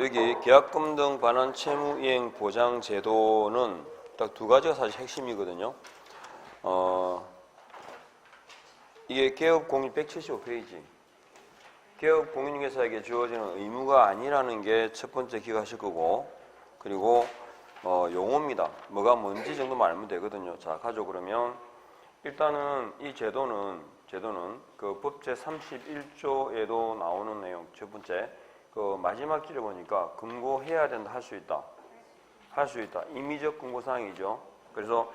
여기 계약금 등 반환 채무이행 보장 제도는 딱 두 가지가 사실 핵심이거든요. 이게 개업공인 175페이지. 개업공인중개사에게 주어지는 의무가 아니라는 게 첫 번째 기억하실 거고, 그리고 용어입니다. 뭐가 뭔지 정도만 알면 되거든요. 자, 가죠. 그러면 일단은 이 제도는 그 법 제31조에도 나오는 내용. 첫 번째, 그 마지막 줄에 보니까 금고해야 된다, 할 수 있다. 임의적 금고사항이죠. 그래서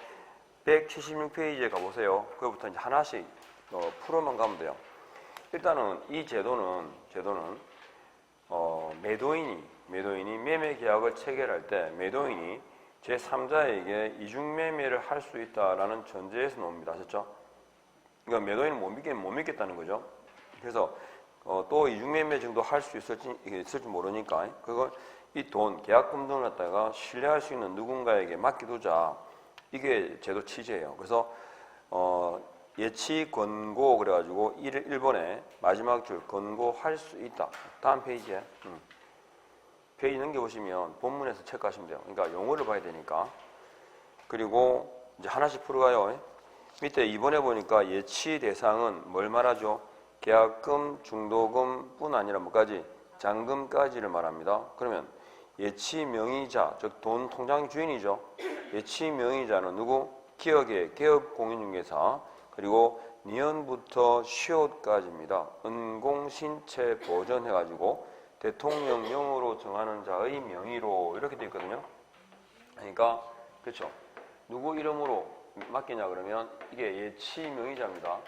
176페이지에 가보세요. 그거부터 이제 하나씩 풀어만 가면 돼요. 일단은 이 제도는 매도인이 매매 계약을 체결할 때 매도인이 제3자에게 이중매매를 할 수 있다라는 전제에서 나옵니다. 아셨죠? 그러니까 매도인은 못 믿겠다는 거죠. 그래서 또 이중매매 정도 할 수 있을지 모르니까 그걸 이 돈, 계약금 등을 갖다가 신뢰할 수 있는 누군가에게 맡겨두자. 이게 제도 취지예요. 그래서 예치 권고 그래가지고 1번에 마지막 줄 권고할 수 있다. 다음 페이지에 페이지 넘겨보시면 본문에서 체크하시면 돼요. 그러니까 용어를 봐야 되니까. 그리고 이제 하나씩 풀어가요. 밑에 2번에 보니까 예치 대상은 뭘 말하죠? 계약금, 중도금뿐 아니라 뭐까지? 잔금까지를 말합니다. 그러면 예치 명의자, 즉 돈 통장 주인이죠. 예치 명의자는 누구? 기업의 개업공인중개사. 그리고 니은부터 시옷까지입니다. 은공신체 보전해가지고 대통령령으로 정하는 자의 명의로 이렇게 되어 있거든요. 그러니까 그렇죠. 누구 이름으로 맡기냐 그러면 이게 예치 명의자입니다.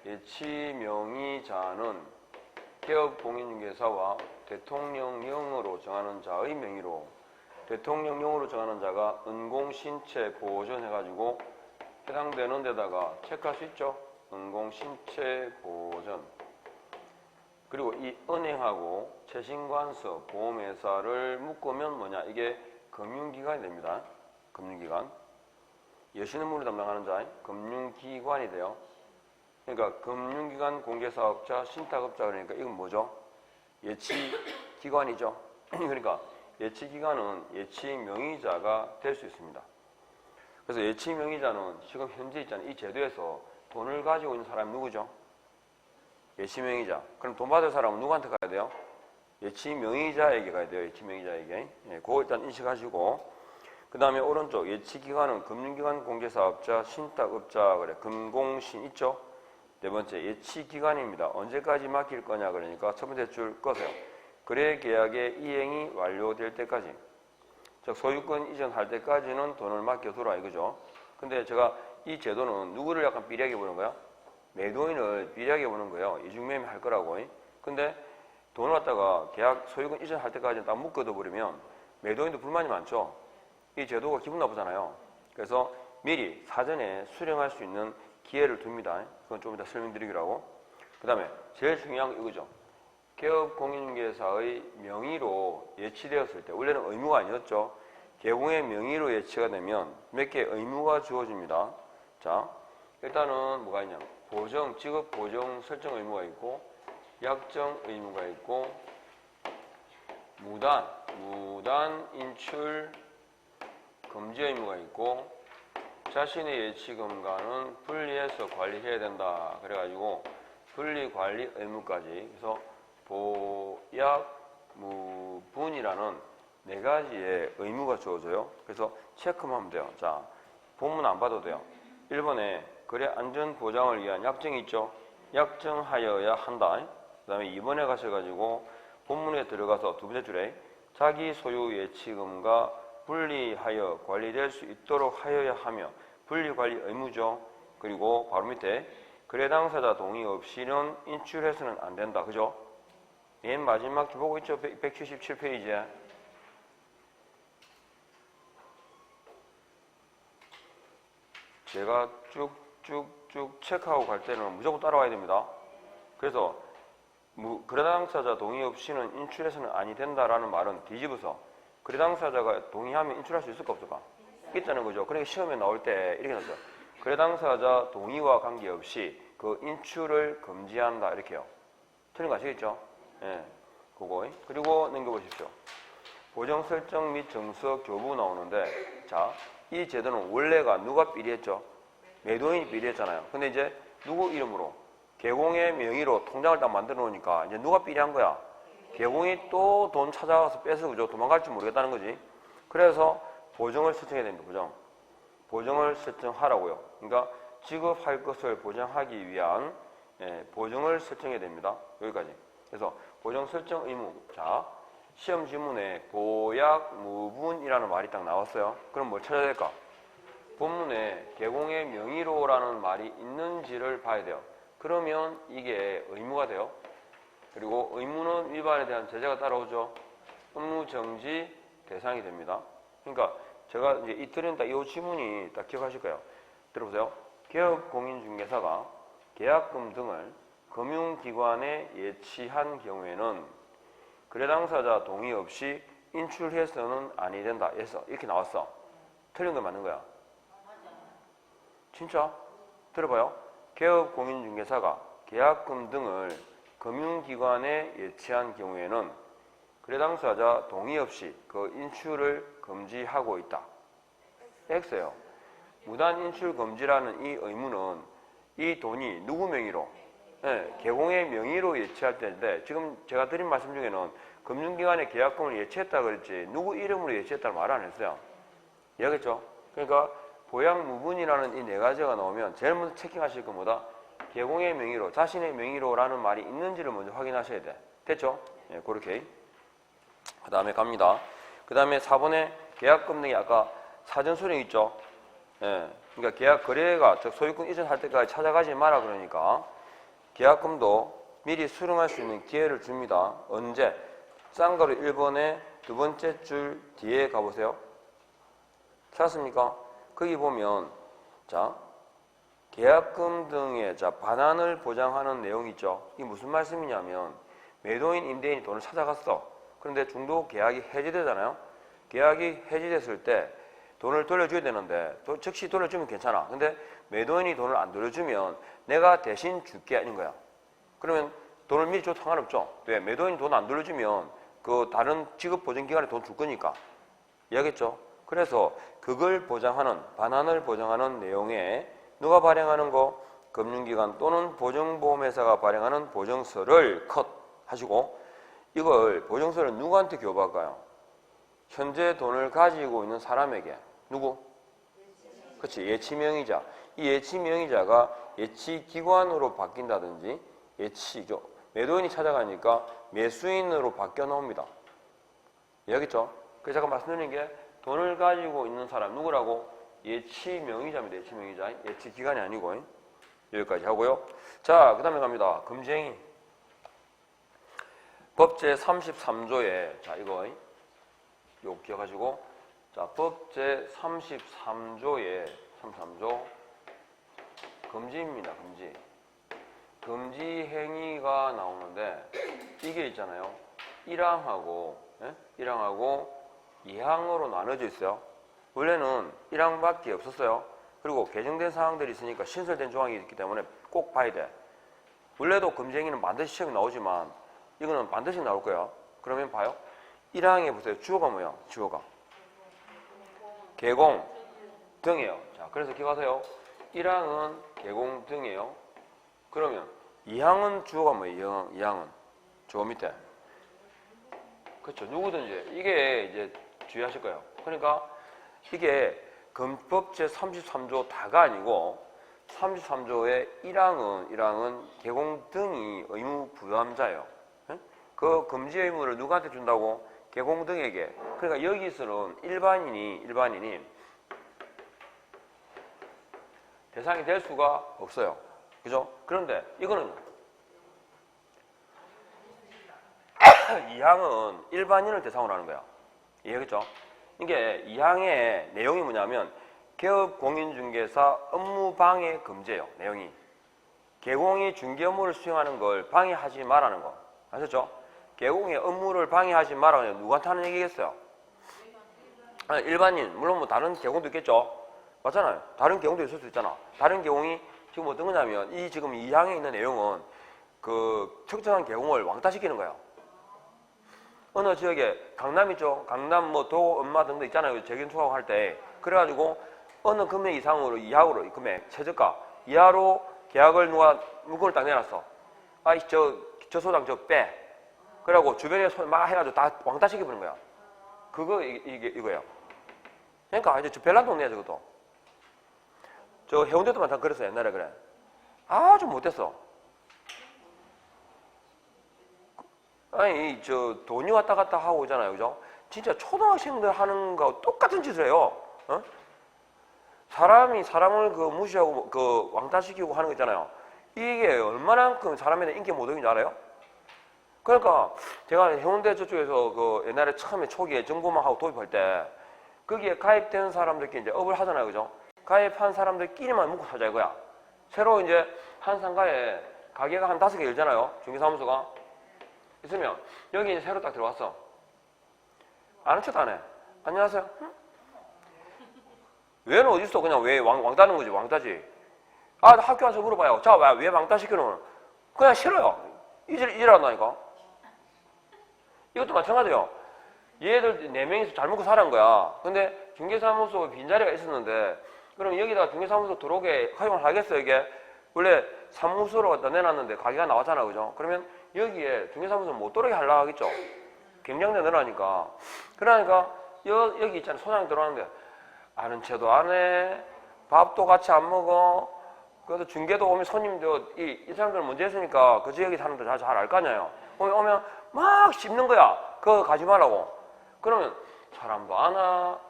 예치 명의자는 개업공인중개사와 대통령령으로 정하는 자의 명의로 대통령령으로 정하는 자가 은공신체 보전해가지고 해당되는 데다가 체크할 수 있죠. 은공신체 보전. 그리고 이 은행하고 채신관서 보험회사를 묶으면 뭐냐? 이게 금융기관이 됩니다. 금융기관. 여시는 물을 담당하는 자, 금융기관이 돼요. 그러니까 금융기관 공개사업자, 신탁업자 그러니까 이건 뭐죠? 예치기관이죠. 그러니까 예치기관은 예치명의자가 될 수 있습니다. 그래서 예치명의자는 지금 현재 있잖아요. 이 제도에서 돈을 가지고 있는 사람이 누구죠? 예치명의자. 그럼 돈 받을 사람은 누구한테 가야 돼요? 예치명의자에게 가야 돼요. 예치명의자에게. 예, 그거 일단 인식하시고. 그 다음에 오른쪽 예치기관은 금융기관 공개사업자, 신탁업자 그래. 금공신 있죠? 네 번째 예치기관입니다. 언제까지 맡길 거냐 그러니까 첫 번째 줄 꺼세요. 거래계약의 이행이 완료될 때까지. 즉 소유권 이전할 때까지는 돈을 맡겨두라 이거죠. 근데 제가 이 제도는 누구를 약간 비리하게 보는 거야? 매도인을 비리하게 보는 거예요. 이중매매 할 거라고. 근데 돈을 갖다가 계약 소유권 이전할 때까지 딱 묶어둬 버리면 매도인도 불만이 많죠. 이 제도가 기분 나쁘잖아요. 그래서 미리 사전에 수령할 수 있는 기회를 둡니다. 그건 좀 이따 설명드리기로 하고. 그 다음에 제일 중요한 건 이거죠. 개업공인중개사의 명의로 예치되었을 때 원래는 의무가 아니었죠. 개공의 명의로 예치가 되면 몇 개 의무가 주어집니다. 자, 일단은 뭐가 있냐면 보정, 지급 보정 설정 의무가 있고 약정 의무가 있고 무단 인출 금지 의무가 있고 자신의 예치금과는 분리해서 관리해야 된다. 그래가지고 분리관리 의무까지. 그래서 보약, 무분이라는 네 가지의 의무가 주어져요. 그래서 체크만 하면 돼요. 자, 본문 안 봐도 돼요. 1번에 거래 안전 보장을 위한 약정이 있죠. 약정하여야 한다. 그 다음에 2번에 가셔가지고 본문에 들어가서 두 번째 줄에 자기 소유 예치금과 분리하여 관리될 수 있도록 하여야 하며 분리관리 의무죠. 그리고 바로 밑에 거래 당사자 동의 없이는 인출해서는 안 된다. 그죠? 맨 마지막 줄 보고 있죠? 177페이지에. 제가 쭉쭉쭉 체크하고 갈 때는 무조건 따라와야 됩니다. 그래서 거래 당사자 동의 없이는 인출해서는 아니 된다라는 말은 뒤집어서 거래 당사자가 동의하면 인출할 수 있을까 없을까? 있다는 거죠. 그러니까 시험에 나올 때 이렇게 나왔죠. 거래 당사자 동의와 관계없이 그 인출을 금지한다 이렇게요. 틀린 거 아시겠죠? 예, 그거. 그리고 넘겨보십시오. 보정 설정 및 정서 교부 나오는데, 자, 이 제도는 원래가 누가 비리했죠? 매도인이 비리했잖아요. 근데 이제 누구 이름으로? 개공의 명의로 통장을 딱 만들어 놓으니까 이제 누가 비리한 거야? 개공이 또 돈 찾아가서 뺏어 그죠? 도망갈 줄 모르겠다는 거지. 그래서 보정을 설정해야 됩니다. 보정을 설정하라고요. 그러니까 지급할 것을 보장하기 위한 보정을 설정해야 됩니다. 여기까지. 그래서 보정 설정 의무. 자, 시험 지문에 보약 무분이라는 말이 딱 나왔어요. 그럼 뭘 찾아야 될까? 본문에 개공의 명의로라는 말이 있는지를 봐야 돼요. 그러면 이게 의무가 돼요. 그리고 의무는 위반에 대한 제재가 따라오죠. 업무 정지 대상이 됩니다. 그러니까 제가 이제 이틀은 딱 이 지문이 딱 기억하실 거예요. 들어보세요. 개업공인중개사가 계약금 등을 금융기관에 예치한 경우에는 거래 당사자 동의 없이 인출해서는 아니 된다. 해서 이렇게 나왔어. 틀린 거 맞는 거야. 진짜? 들어봐요. 개업공인중개사가 계약금 등을 금융기관에 예치한 경우에는 거래 당사자 동의 없이 그 인출을 금지하고 있다. X예요. 무단 인출 금지라는 이 의무는 이 돈이 누구 명의로? 개공의 명의로 예치할 때인데 지금 제가 드린 말씀 중에는 금융기관에 계약금을 예치했다 그랬지 누구 이름으로 예치했다는 말 안 했어요. 이해하겠죠? 그러니까 보약무분이라는 이 네 가지가 나오면 제일 먼저 체킹하실 것보다 개공의 명의로, 자신의 명의로라는 말이 있는지를 먼저 확인하셔야 돼. 됐죠? 예, 그렇게. 그 다음에 갑니다. 그 다음에 4번에 계약금 등이 아까 사전수령 있죠? 예, 그러니까 계약 거래가, 즉 소유권 이전할 때까지 찾아가지 마라 그러니까 계약금도 미리 수령할 수 있는 기회를 줍니다. 언제? 쌍가루 1번의 두 번째 줄 뒤에 가보세요. 찾았습니까? 거기 보면 자 계약금 등의 반환을 보장하는 내용이 있죠. 이게 무슨 말씀이냐면 매도인, 임대인이 돈을 찾아갔어. 그런데 중도 계약이 해지되잖아요. 계약이 해지됐을 때 돈을 돌려줘야 되는데 즉시 돌려주면 괜찮아. 근데 매도인이 돈을 안 돌려주면 내가 대신 줄게 아닌 거야. 그러면 돈을 미리 줘도 상관없죠. 왜? 매도인이 돈 안 돌려주면 그 다른 지급 보증 기관에 돈 줄 거니까. 이해하겠죠? 그래서 그걸 보장하는, 반환을 보장하는 내용에 누가 발행하는 거? 금융기관 또는 보증보험회사가 발행하는 보증서를 컷 하시고 이걸 보증서를 누구한테 교부할까요? 현재 돈을 가지고 있는 사람에게. 누구? 그렇지. 예치명의자. 이 예치명의자가 예치기관으로 바뀐다든지 예치죠. 매도인이 찾아가니까 매수인으로 바뀌어 나옵니다. 이해하겠죠? 그래서 잠깐 말씀드린 게 돈을 가지고 있는 사람 누구라고? 예치명의자입니다. 예치명의자. 예치기관이 아니고 여기까지 하고요. 자, 그 다음에 갑니다. 금지행위. 법 제33조에 자 이거 요 기억하시고 자 법 제33조에 33조 금지입니다. 금지 행위가 나오는데 이게 있잖아요. 1항하고 2항으로 나눠져 있어요. 원래는 1항밖에 없었어요. 그리고 개정된 사항들이 있으니까 신설된 조항이 있기 때문에 꼭 봐야 돼. 원래도 금지 행위는 반드시 시험에 나오지만 이거는 반드시 나올 거야. 그러면 봐요. 1항에 보세요. 주어가 뭐야? 주어가 개공 등이에요. 자, 그래서 기억하세요. 1항은 개공 등이에요. 그러면 2항은 주어가 뭐예요? 2항은 주어 밑에. 그렇죠. 누구든지 이게 이제 주의하실 거예요. 그러니까 이게 금법 제33조 다가 아니고 33조의 1항은 개공 등이 의무 부담자예요. 그 금지 의무를 누구한테 준다고? 개공 등에게. 그러니까 여기서는 일반인이 대상이 될 수가 없어요. 그죠? 그런데 이거는 2항은 일반인을 대상으로 하는 거야. 이해겠죠? 이게 2항의 내용이 뭐냐면 개업공인중개사 업무방해 금지예요. 내용이. 개공이 중개 업무를 수행하는 걸 방해하지 말라는 거. 아셨죠? 개공의 업무를 방해하지 말라고 누구한테 하는 얘기겠어요? 일반인. 물론 뭐 다른 개공도 있겠죠? 맞잖아요. 다른 개공도 있을 수 있잖아. 다른 개공이 지금 어떤 거냐면 이 지금 2항에 있는 내용은 그 특정한 개공을 왕따시키는 거예요. 어느 지역에 강남 있죠? 강남 뭐 도, 엄마 등등 있잖아요. 재건축하고 할 때. 그래가지고 어느 금액 이상으로, 이하로, 금액, 최저가, 이하로 계약을 누가 물건을 딱 내놨어. 아이, 저 소장 저 빼. 그래갖고 주변에 막 해가지고 다 왕따 시켜버린 거야. 그거, 이거예요. 그러니까 이제 별난동네야, 저것도. 저 해운대도 마찬가지 그랬어, 옛날에 그래. 아주 못됐어. 아니, 돈이 왔다 갔다 하고 있잖아요, 그죠? 진짜 초등학생들 하는 거 똑같은 짓을 해요. 어? 사람이 사람을 무시하고 왕따시키고 하는 거 있잖아요. 이게 얼마만큼 사람에 대한 인기 모독인지 알아요? 그러니까 제가 해운대 저쪽에서 옛날에 처음에 초기에 정보망 하고 도입할 때 거기에 가입된 사람들끼리 이제 업을 하잖아요, 그죠? 가입한 사람들끼리만 묵고 살자 이거야. 새로 이제 한 상가에 가게가 한 5개 열잖아요, 중개사무소가. 있으면 여기 이제 새로 딱 들어왔어. 아는 척도 안 해. 안녕하세요. 응? 왜는 어딨어? 그냥 왜 왕따는 거지, 왕따지. 아, 학교 와서 물어봐요. 자, 왜 왕따 시키는? 그냥 싫어요. 이질한다니까. 이것도 마찬가지예요. 얘들 4명이서 잘 먹고 사는 거야. 근데 중개사무소 빈자리가 있었는데, 그럼 여기다가 중개사무소 들어오게 허용을 하겠어요, 이게? 원래 사무소로 갖다 내놨는데 가게가 나왔잖아, 그죠? 그러면 여기에 중개사무소 못 들어오게 하려고 하겠죠? 경쟁력 늘어나니까. 그러니까 여기 있잖아, 소장이 들어왔는데 아는 체도 안 해, 밥도 같이 안 먹어. 그래도 중개도 오면 손님도 이 사람들은 문제 있으니까 그 지역에 사는 사람들 잘 알 거 아니에요. 오면 막 씹는 거야. 그거 가지 말라고. 그러면 사람도 안 와.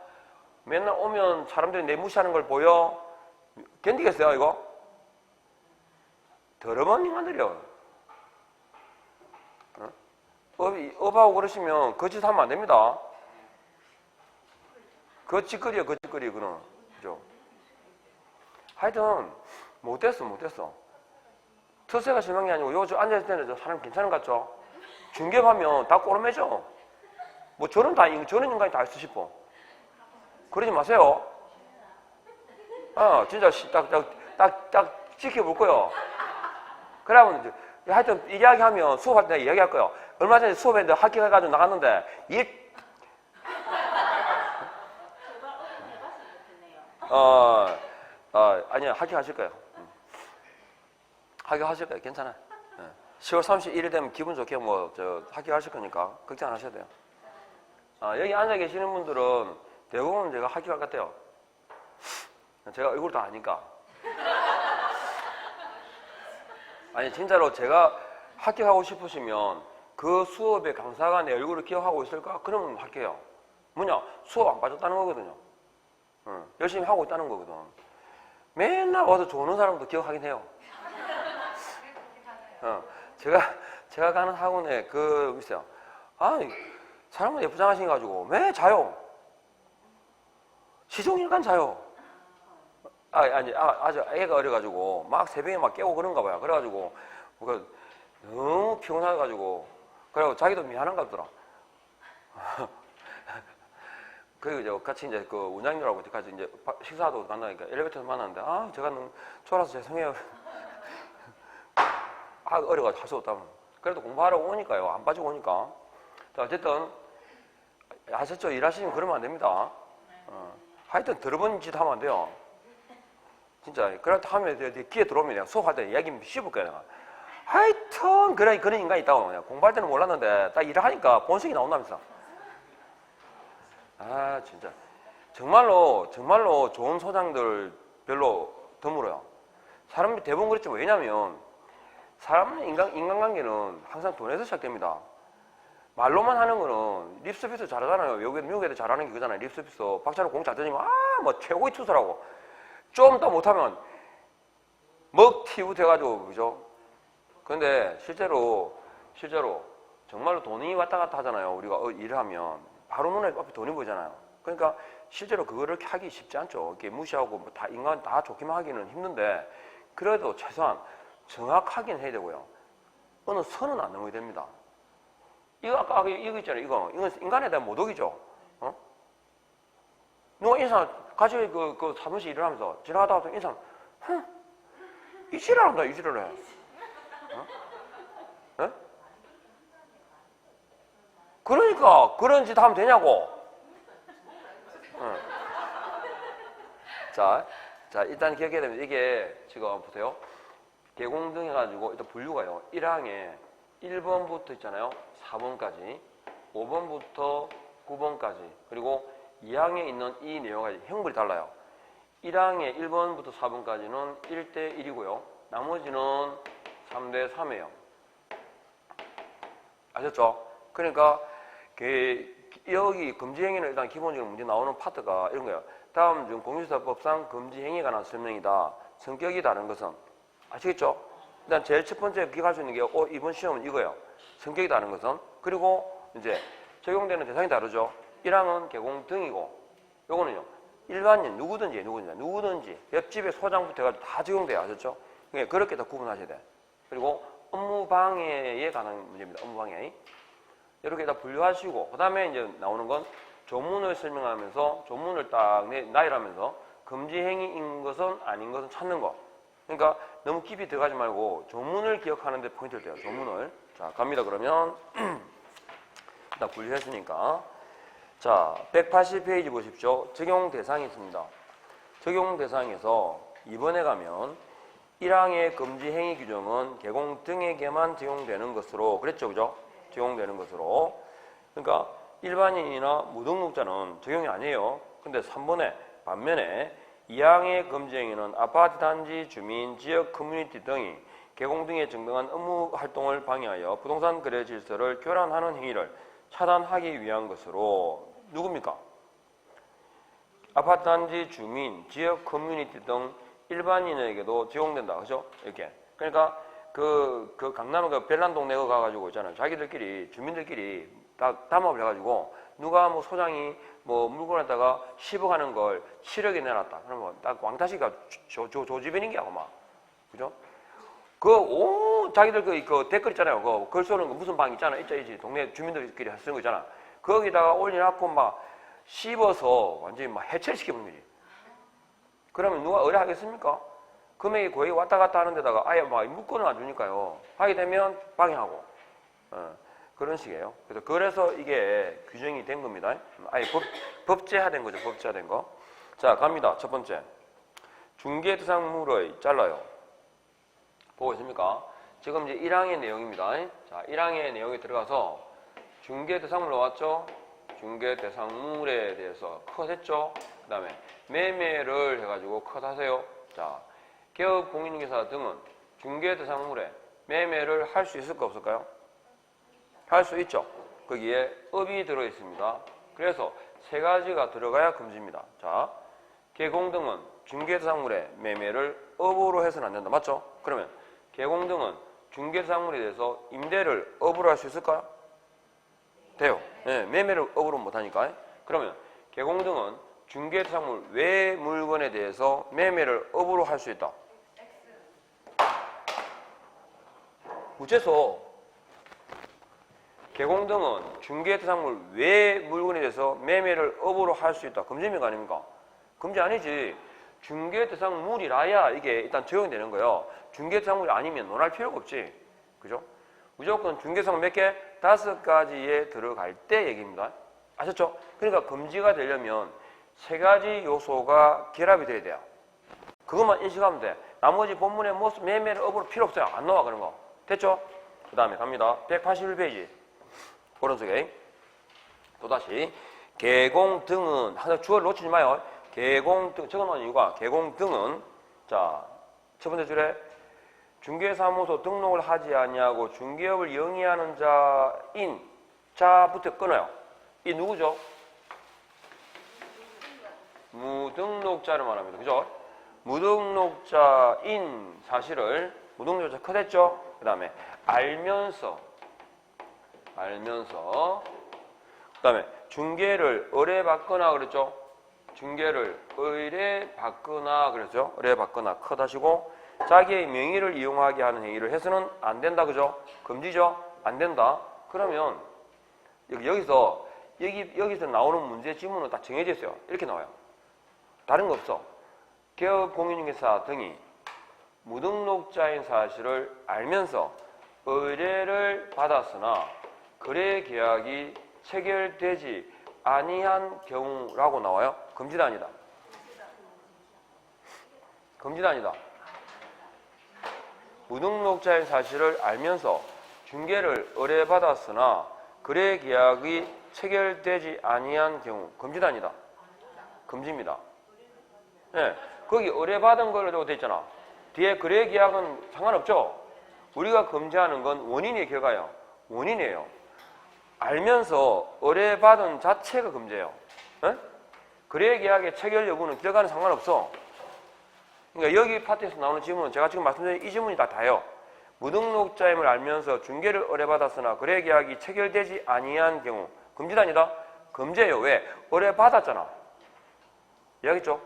맨날 오면 사람들이 내 무시하는 걸 보여. 견디겠어요, 이거? 더러운 인간들이요. 업하고 그러시면 거짓 하면 안 됩니다. 거짓거리야, 거짓거리, 그는. 그죠? 하여튼, 못됐어. 터세가 심한 게 아니고, 요 앉아있을 때는 저 사람 괜찮은 것 같죠? 중개하면 다 꼬르매져. 뭐, 저런 인간이 다 있어 싶어. 그러지 마세요. 진짜 딱 지켜볼 거요. 그러면 이제, 하여튼, 이야기하면 수업할 때 이야기할 거요. 얼마 전에 수업했는데 합격해가지고 나갔는데, 아니요, 합격하실 거예요. 합격하실 거예요. 괜찮아요. 10월 31일 되면 기분 좋게 합격하실 거니까 걱정 안 하셔도 돼요. 여기 앉아 계시는 분들은 대부분 제가 합격할 것 같아요. 제가 얼굴도 아니까. 아니, 진짜로 제가 합격하고 싶으시면 그 수업의 강사가 내 얼굴을 기억하고 있을까? 그러면 합격해요. 뭐냐? 수업 안 빠졌다는 거거든요. 열심히 하고 있다는 거거든. 맨날 와서 좋은 사람도 기억하긴 해요. 제가 가는 학원에 있어요. 사람은 예쁘장하셔가지고 왜 자요? 시종일관 자요. 아주 애가 어려가지고 막 새벽에 막 깨고 그런가 봐요. 그래가지고 너무 피곤해가지고 그래가지고 자기도 미안한가 보더라. 그리고 같이 이제 원장님들하고 같이 이제 식사도 만나니까 엘리베이터에서 만났는데 제가 너무 졸아서 죄송해요. 어려가지고 할 수 없다면. 그래도 공부하러 오니까요. 안 빠지고 오니까. 어쨌든 아셨죠? 일하시면 그러면 안 됩니다. 하여튼 더러운 짓 하면 안 돼요. 진짜. 그래도 하면 귀에 들어오면 내가 수업할 때 이야기 씹을 거야, 내가. 하여튼 그런 인간이 있다고. 그냥 공부할 때는 몰랐는데 딱 일을 하니까 본성이 나온다면서. 진짜. 정말로 좋은 소장들 별로 드물어요. 사람이 대부분 그렇죠. 왜냐면 사람은 인간관계는 항상 돈에서 시작됩니다. 말로만 하는 거는 립서비스 잘하잖아요. 미국 애들 잘하는 게 그거잖아요. 립서비스. 박자로 공 잘 던지면 뭐 최고의 투수라고. 좀 더 못하면 먹튀우 돼가지고, 그죠? 근데 실제로 정말로 돈이 왔다 갔다 하잖아요. 우리가 일을 하면 바로 눈에 앞에 돈이 보이잖아요. 그러니까 실제로 그거를 하기 쉽지 않죠. 이렇게 무시하고 인간 다 좋게만 하기는 힘든데, 그래도 최소한 정확하긴 해야 되고요. 어느 선은 안 넘어야 됩니다. 이거 있잖아요. 이건 인간에 대한 모독이죠. 누가 인사 같이 사무실 일을 하면서 지나가다가 인사, 이 지랄한다, 이 지랄을 해. 그러니까 그런 짓 하면 되냐고. 응. 자, 일단 기억해야 됩니다. 이게 지금 보세요. 계공등 해가지고 일단 분류가요. 1항에 1번부터 있잖아요. 4번까지, 5번부터 9번까지, 그리고 2항에 있는 이 내용까지 형벌이 달라요. 1항에 1번부터 4번까지는 1대 1이고요. 나머지는 3대 3이에요. 아셨죠? 그러니까 여기 금지행위는 일단 기본적으로 문제 나오는 파트가 이런 거예요. 다음 중 공유사법상 금지행위에 관한 설명이다. 성격이 다른 것은 아시겠죠? 일단 제일 첫 번째 기억할 수 있는 게 이번 시험은 이거예요. 성격이 다른 것은. 그리고 이제 적용되는 대상이 다르죠. 1항은 개공 등이고 요거는요. 일반인 누구든지 옆집에 소장부터 해가지고 다 적용돼요. 아셨죠? 그러니까 그렇게 더 구분하셔야 돼. 그리고 업무방해에 관한 문제입니다. 업무방해. 이렇게 다 분류하시고 그 다음에 이제 나오는 건 조문을 설명하면서 조문을 딱 나열하면서 금지행위인 것은 아닌 것은 찾는 거. 그러니까 너무 깊이 들어가지 말고 조문을 기억하는 데 포인트를 둬요. 조문을. 자, 갑니다. 그러면 일단 분류했으니까 자, 180페이지 보십시오. 적용 대상이 있습니다. 적용 대상에서 2번에 가면 1항의 금지 행위 규정은 개공 등에게만 적용되는 것으로 그랬죠. 그죠? 적용되는 것으로. 그러니까 일반인이나 무등록자는 적용이 아니에요. 근데 3번에 반면에 2항의 금지 행위는 아파트 단지 주민, 지역 커뮤니티 등이 개공 등에 정당한 업무 활동을 방해하여 부동산 거래 질서를 교란하는 행위를 차단하기 위한 것으로 누굽니까? 아파트 단지 주민, 지역 커뮤니티 등 일반인에게도 적용된다. 그죠? 이렇게. 그러니까 그 강남에 그 별난동네 가가지고 있잖아요. 자기들끼리, 주민들끼리 다 담합을 해가지고 누가 뭐 소장이 뭐 물건에다가 10억 하는 걸 7억에 내놨다. 그러면 딱 왕따시가 조지변인 게 아마. 그죠? 자기들 그 댓글 있잖아요. 글 쏘는 거 무슨 방 있잖아. 있지. 동네 주민들끼리 쓰는 거 있잖아. 거기다가 올려놓고 막 씹어서 완전히 막 해체를 시켜버리는 거지. 그러면 누가 의뢰하겠습니까? 금액이 거의 왔다 갔다 하는 데다가 아예 막 묶어는 안 주니까요. 하게 되면 방해하고. 그런 식이에요. 그래서 이게 규정이 된 겁니다. 아예 법제화된 거죠. 법제화된 거. 자, 갑니다. 첫 번째. 중개 대상물의 잘라요. 보고 있습니까? 지금 이제 1항의 내용입니다. 자, 1항의 내용이 들어가서 중개 대상물 나왔죠? 중개 대상물에 대해서 컷 했죠? 그 다음에 매매를 해가지고 컷 하세요. 자, 개업 공인중개사 등은 중개 대상물에 매매를 할 수 있을까 없을까요? 할 수 있죠. 거기에 업이 들어있습니다. 그래서 세 가지가 들어가야 금지입니다. 자, 개공 등은 중개 대상물에 매매를 업으로 해서는 안 된다. 맞죠? 그러면 개공 등은 중개 대상물에 대해서 임대를 업으로 할 수 있을까요? 돼요. 네, 매매를 업으로 못하니까. 그러면 개공 등은 중개 대상물 외 물건에 대해서 매매를 업으로 할 수 있다. 우체소 개공 등은 중개 대상물 외 물건에 대해서 매매를 업으로 할 수 있다. 금지입니까 아닙니까? 금지 아니지. 중개 대상물이라야 이게 일단 적용되는 거예요. 중개 대상물이 아니면 논할 필요가 없지. 그죠? 무조건 중개 대상물 몇 개? 5가지에 들어갈 때 얘기입니다. 아셨죠? 그러니까 금지가 되려면 세 가지 요소가 결합이 돼야 돼요. 그것만 인식하면 돼. 나머지 본문에 뭐 매매를 업으로 필요 없어요. 안 나와 그런 거. 됐죠? 그 다음에 갑니다. 181페이지. 오른쪽에 또다시 개공 등은 하나 주어를 놓치지 마요. 개공 등 적어놓은 이유가 개공 등은 자, 첫 번째 줄에 중개사무소 등록을 하지 아니하고 중개업을 영위하는 자인 자부터 끊어요. 이 누구죠? 무등록자를 말합니다. 그죠? 무등록자인 사실을 무등록자 컷했죠? 그 다음에 알면서 그 다음에 중개를 의뢰받거나 그랬죠? 중개를 의뢰받거나 그랬죠? 의뢰받거나 컷하시고 자기의 명의를 이용하게 하는 행위를 해서는 안 된다. 그죠? 금지죠? 안 된다. 그러면 여기서 나오는 문제 지문은 다 정해져 있어요. 이렇게 나와요. 다른 거 없어. 개업 공인중개사 등이 무등록자인 사실을 알면서 의뢰를 받았으나 거래 계약이 체결되지 아니한 경우라고 나와요. 금지다 아니다? 금지다 아니다? 무등록자의 사실을 알면서 중개를 의뢰받았으나 거래 계약이 체결되지 아니한 경우 금지다 아니다? 금지입니다. 네, 거기 의뢰받은 걸로 되어 있잖아. 뒤에 거래 계약은 상관없죠? 우리가 금지하는 건 원인의 결과예요. 원인이에요. 알면서 의뢰받은 자체가 금지예요. 네? 거래 계약의 체결 여부는 결과는 상관없어. 그러니까 여기 파트에서 나오는 질문은 제가 지금 말씀드린 이 질문이 다예요. 무등록자임을 알면서 중개를 의뢰받았으나 거래 계약이 체결되지 아니한 경우 금지다 아니다? 금지예요. 왜? 의뢰받았잖아. 이해하겠죠?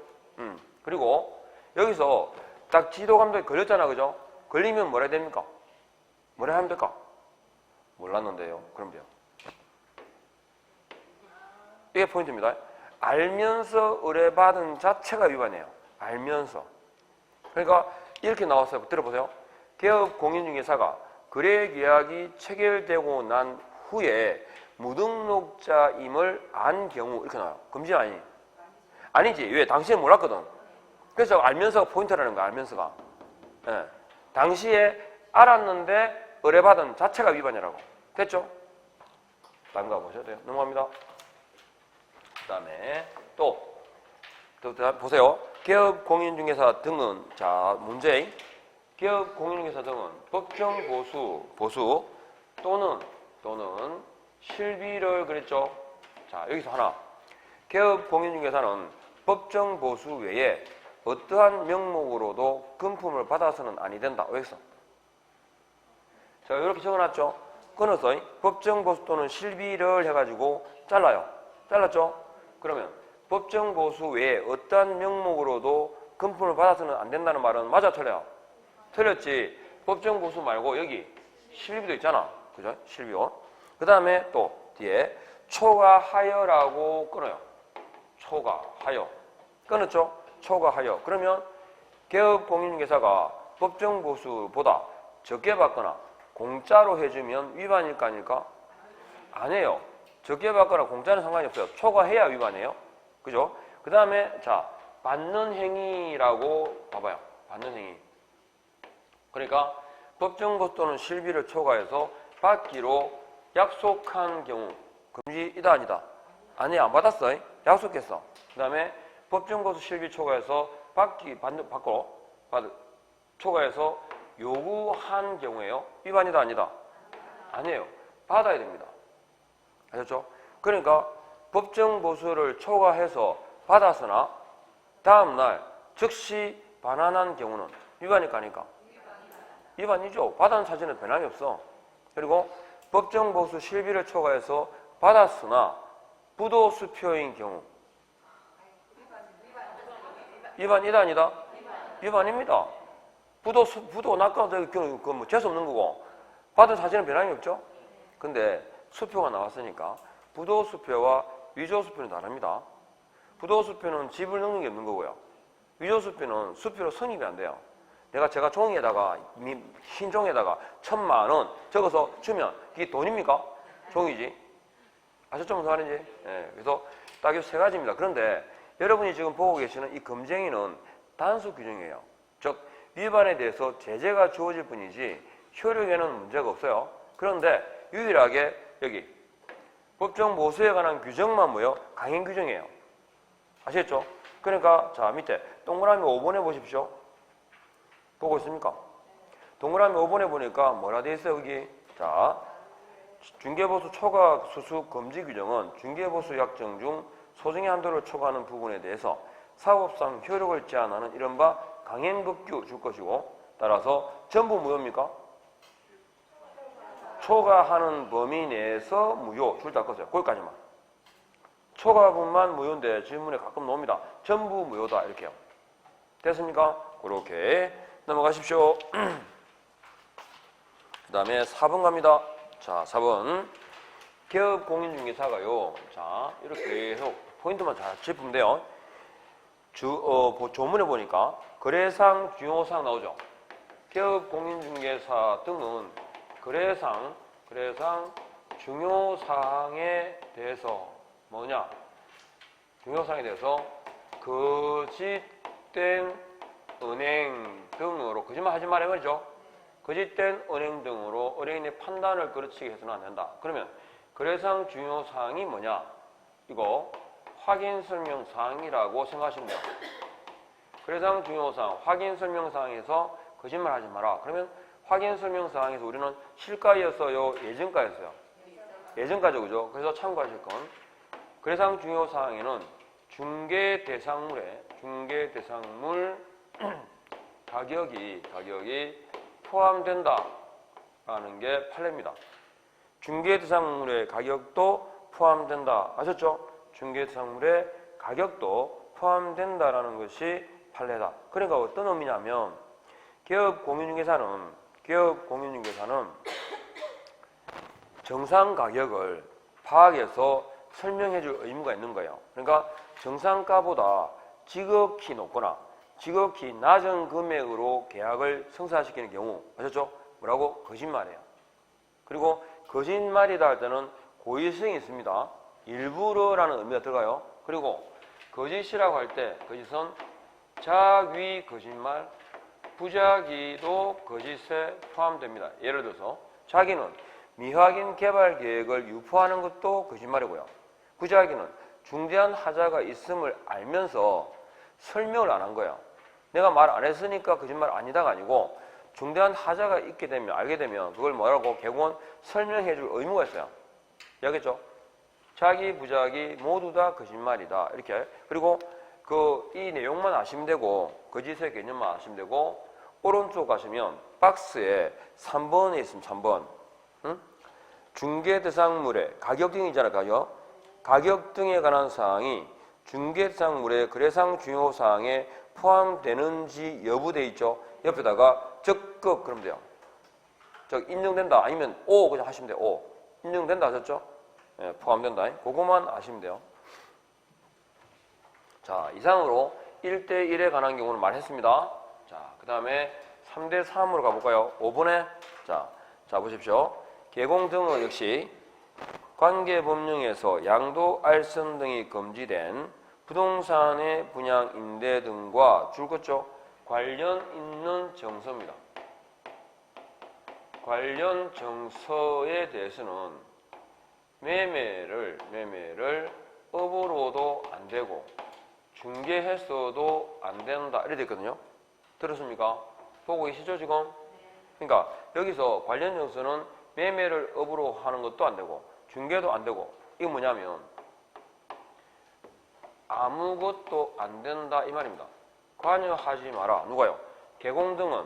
그리고 여기서 딱 지도 감독이 걸렸잖아. 그죠? 걸리면 뭐라 해야 됩니까? 뭐라 하면 될까? 몰랐는데요. 그럼 돼요. 이게 포인트입니다. 알면서 의뢰받은 자체가 위반이에요. 알면서. 그러니까 이렇게 나왔어요. 들어보세요. 개업 공인중개사가 거래 계약이 체결되고 난 후에 무등록자임을 안 경우 이렇게 나와요. 금지 아니? 아니지. 왜? 당시에 몰랐거든. 그래서 알면서가 포인트라는 거야. 알면서가. 예. 당시에 알았는데 의뢰받은 자체가 위반이라고. 됐죠? 다른 거 보셔도 돼요. 넘어갑니다. 그 다음에 또 보세요. 개업 공인중개사 등은 자 문제 개업 공인중개사 등은 법정 보수 또는 실비를 그랬죠. 자 여기서 하나 개업 공인중개사는 법정 보수 외에 어떠한 명목으로도 금품을 받아서는 아니 된다. 여기서 자 이렇게 적어놨죠. 끊어서 법정 보수 또는 실비를 해가지고 잘라요. 잘랐죠? 그러면 법정 보수 외에 어떠한 명목으로도 금품을 받아서는 안 된다는 말은 맞아 틀려요? 틀렸지. 법정 보수 말고 여기 실비도 있잖아. 그죠? 실비요. 그 다음에 또 뒤에 초과하여라고 끊어요. 초과하여. 끊었죠? 초과하여. 그러면 개업 공인중개사가 법정 보수보다 적게 받거나 공짜로 해주면 위반일까 아닐까? 아니에요. 적게 받거나 공짜는 상관이 없어요. 초과해야 위반이에요. 그죠? 그 다음에 자 받는 행위라고 봐봐요. 받는 행위. 그러니까 법정 보수 또는 실비를 초과해서 받기로 약속한 경우 금지이다 아니다? 아니 안 받았어. 약속했어. 그 다음에 법정 보수 실비 초과해서 초과해서 요구한 경우에요. 위반이다 아니다? 아니에요. 받아야 됩니다. 아셨죠? 그러니까 법정 보수를 초과해서 받았으나 다음날 즉시 반환한 경우는 위반일까 아닐까? 위반이죠. 받은 사실은 변함이 없어. 그리고 법정 보수 실비를 초과해서 받았으나 부도 수표인 경우 위반이다 아니다? 위반입니다. 부도 낙관도 뭐 재수 없는 거고 받은 사실은 변함이 없죠. 근데 수표가 나왔으니까 부도 수표와 위조 수표는 다릅니다. 부도 수표는 집을 넣는 게 없는 거고요. 위조 수표는 수표로 성립이 안 돼요. 제가 종이에다가 흰 종이에다가 1,000만 원 적어서 주면 이게 돈입니까? 종이지. 아셨죠? 무슨 말인지? 예, 그래서 딱 이 세 가지입니다. 그런데 여러분이 지금 보고 계시는 이 금쟁이는 단수 규정이에요. 즉 위반에 대해서 제재가 주어질 뿐이지 효력에는 문제가 없어요. 그런데 유일하게 여기 법정 보수에 관한 규정만 뭐예요? 강행 규정이에요. 아시겠죠? 그러니까 자 밑에 동그라미 5번에 보십시오. 보고 있습니까? 동그라미 5번에 보니까 뭐라 돼 있어요? 여기 자 중개보수 초과 수수 금지 규정은 중개보수 약정 중 소정의 한도를 초과하는 부분에 대해서 사법상 효력을 제한하는 이른바 강행법규 줄 것이고 따라서 전부 무효입니까? 초과하는 범위 내에서 무효 줄 다 껐어요. 거기까지만. 초과분만 무효인데 질문에 가끔 나옵니다. 전부 무효다 이렇게요. 됐습니까? 그렇게 넘어가십시오. 그 다음에 4번 갑니다. 자 4번 개업 공인중개사가요. 자 이렇게 해서 포인트만 잘 짚으면 돼요. 조문에 보니까 거래상 중요사항 나오죠. 개업 공인중개사 등은 거래상 중요사항에 대해서 뭐냐? 중요사항에 대해서 거짓된 은행 등으로, 거짓말 하지 말아야 말이죠. 거짓된 은행 등으로 은행인의 판단을 거르치게 해서는 안 된다. 그러면 거래상 중요사항이 뭐냐? 이거 확인설명사항이라고 생각하시면 돼요. 거래상 중요사항, 확인설명사항에서 거짓말 하지 마라. 그러면 확인설명사항에서 우리는 실가였어요? 예정가였어요? 예정가죠, 그죠? 그래서 참고하실 건 거래상 중요사항에는 중개대상물 가격이 포함된다라는 게 판례입니다. 중개대상물의 가격도 포함된다. 아셨죠? 중개대상물의 가격도 포함된다라는 것이 판례다. 그러니까 어떤 의미냐면 기업공인중개사는 정상 가격을 파악해서 설명해 줄 의무가 있는 거예요. 그러니까 정상가보다 지극히 높거나 지극히 낮은 금액으로 계약을 성사시키는 경우, 아셨죠? 뭐라고? 거짓말이에요. 그리고 거짓말이다 할 때는 고의성이 있습니다. 일부러라는 의미가 들어가요. 그리고 거짓이라고 할 때 거짓은 작위 거짓말, 부작위도 거짓에 포함됩니다. 예를 들어서 작위는 미확인 개발 계획을 유포하는 것도 거짓말이고요. 부작위는 중대한 하자가 있음을 알면서 설명을 안 한 거예요. 내가 말 안 했으니까 거짓말 아니다가 아니고 중대한 하자가 있게 되면, 알게 되면 그걸 뭐라고 개공은 설명해 줄 의무가 있어요. 알겠죠? 자기, 부작위 모두 다 거짓말이다. 이렇게. 그리고 이 내용만 아시면 되고 거짓의 개념만 아시면 되고 오른쪽 가시면 박스에 3번에 있으면 3번. 응? 중개대상물의 가격 등이잖아요. 가격 등에 관한 사항이 중개대상물의 거래상 중요사항에 포함되는지 여부 돼 있죠. 옆에다가 적극 그러면 돼요. 인정된다 아니면 O 그냥 하시면 돼요. O. 인정된다 하셨죠? 예, 포함된다. 그거만 아시면 돼요. 자, 이상으로 1대1에 관한 경우는 말했습니다. 자, 그 다음에 3대3으로 가볼까요? 5번에 자 보십시오. 개공 등은 역시 관계법령에서 양도, 알선 등이 금지된 부동산의 분양, 임대 등과 줄것죠. 관련 있는 정서입니다. 관련 정서에 대해서는 매매를 업으로도 안 되고 중개했어도 안 된다. 이렇게 됐거든요. 들었습니까? 보고 계시죠, 지금? 그러니까 여기서 관련 정서는 매매를 업으로 하는 것도 안 되고 중개도 안 되고 이게 뭐냐면 아무것도 안 된다 이 말입니다. 관여하지 마라. 누가요? 개공 등은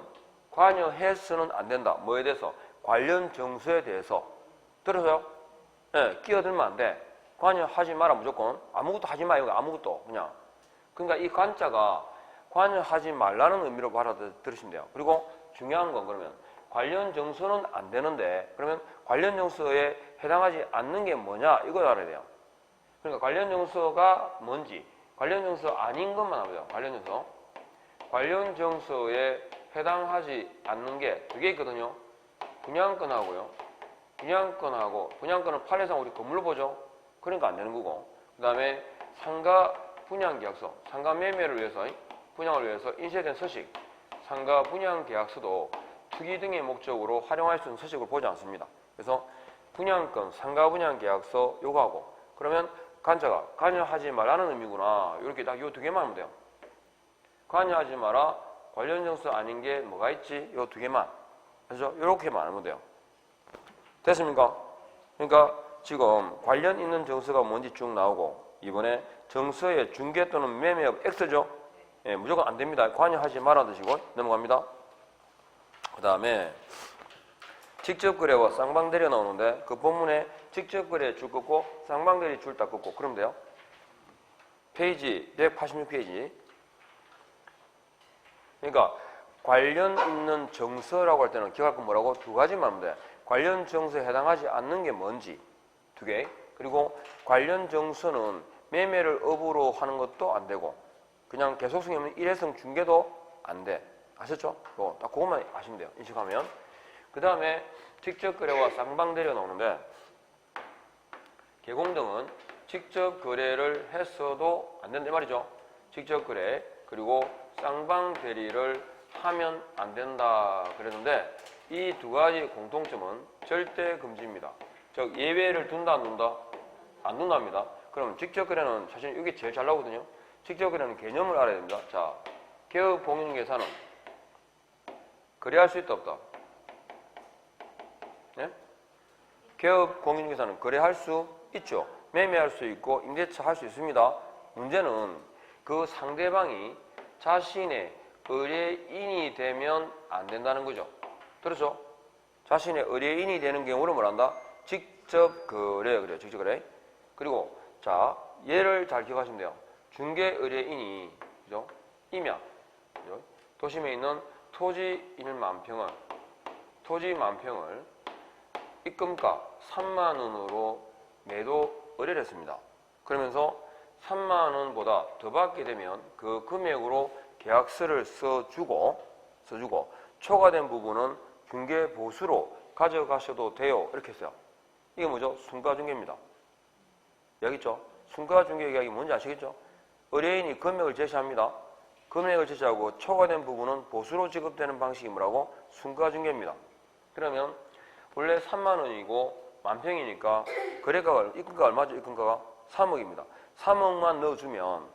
관여해서는 안 된다. 뭐에 대해서? 관련 정서에 대해서. 들어서요? 네, 끼어들면 안 돼. 관여하지 마라 무조건. 아무것도 하지 마. 이거 아무것도 그냥. 그러니까 이 관자가 관여하지 말라는 의미로 받아들이시면 돼요. 그리고 중요한 건 그러면 관련 정서는 안 되는데 그러면 관련 정서에 해당하지 않는 게 뭐냐 이걸 알아야 돼요. 그러니까 관련 정서가 뭔지 관련 정서 아닌 것만 하면 돼요. 관련 정서에 해당하지 않는 게 두 개 있거든요. 분양권하고요. 분양권은 판례상 우리 건물로 보죠. 그러니까 안 되는 거고. 그 다음에 상가 분양계약서, 상가 매매를 위해서 분양을 위해서 인쇄된 서식, 상가 분양계약서도 투기 등의 목적으로 활용할 수 있는 서식을 보지 않습니다. 그래서 분양권, 상가 분양계약서 요거하고 그러면 관자가 관여하지 말라는 의미구나. 이렇게 딱 요 두 개만 하면 돼요. 관여하지 마라. 관련 정서 아닌 게 뭐가 있지? 요 두 개만. 그래서 요렇게만 하면 돼요. 됐습니까? 그러니까 지금 관련 있는 정서가 뭔지 쭉 나오고 이번에 정서의 중개 또는 매매업 X죠? 예, 무조건 안 됩니다. 관여하지 말아 드시고 넘어갑니다. 그 다음에 직접 거래와 쌍방대리 나오는데 그 본문에 직접 거래 줄 긋고 쌍방대리 줄 딱 긋고 그러면 돼요. 페이지 186페이지. 그러니까 관련 있는 정서라고 할 때는 기억할 건 뭐라고? 두 가지만 하면 돼. 관련 정서에 해당하지 않는 게 뭔지 두 개. 그리고 관련 정서는 매매를 업으로 하는 것도 안 되고 그냥 계속성이 없는 일회성 중개도 안 돼. 아셨죠? 딱 그것만 아시면 돼요. 인식하면. 그 다음에 직접 거래와 쌍방대리가 나오는데 개공 등은 직접 거래를 했어도 안 된다 이 말이죠. 직접 거래 그리고 쌍방 대리를 하면 안 된다 그랬는데 이 두 가지 공통점은 절대 금지입니다. 즉 예외를 둔다 안 둔다? 안 둔답니다. 그럼 직접 거래는 사실 이게 제일 잘 나오거든요. 직접 거래는 개념을 알아야 됩니다. 자, 개업 공인중개사는 거래할 수 있다 없다? 네? 개업 공인중개사는 거래할 수 있죠. 매매할 수 있고 임대차 할 수 있습니다. 문제는 그 상대방이 자신의 의뢰인이 되면 안 된다는 거죠. 그렇죠? 자신의 의뢰인이 되는 경우를 뭐란다? 직접 거래, 그래요. 직접 거래. 그리고 자, 얘를 잘 기억하시면 돼요. 중개 의뢰인이 그죠? 임야. 그죠? 도심에 있는 토지 1만 평을 입금가 3만 원으로 매도 의뢰를 했습니다. 그러면서 3만 원보다 더 받게 되면 그 금액으로 계약서를 써주고 초과된 부분은 중개 보수로 가져가셔도 돼요. 이렇게 했어요. 이게 뭐죠? 순가중개입니다. 여기 있죠? 순가중개 계약이 뭔지 아시겠죠? 의뢰인이 금액을 제시합니다. 금액을 제시하고 초과된 부분은 보수로 지급되는 방식이 뭐라고? 순가중개입니다. 그러면 원래 3만 원이고 만평이니까 거래가가 입금가가 얼마죠? 입금가가 3억입니다. 3억만 넣어주면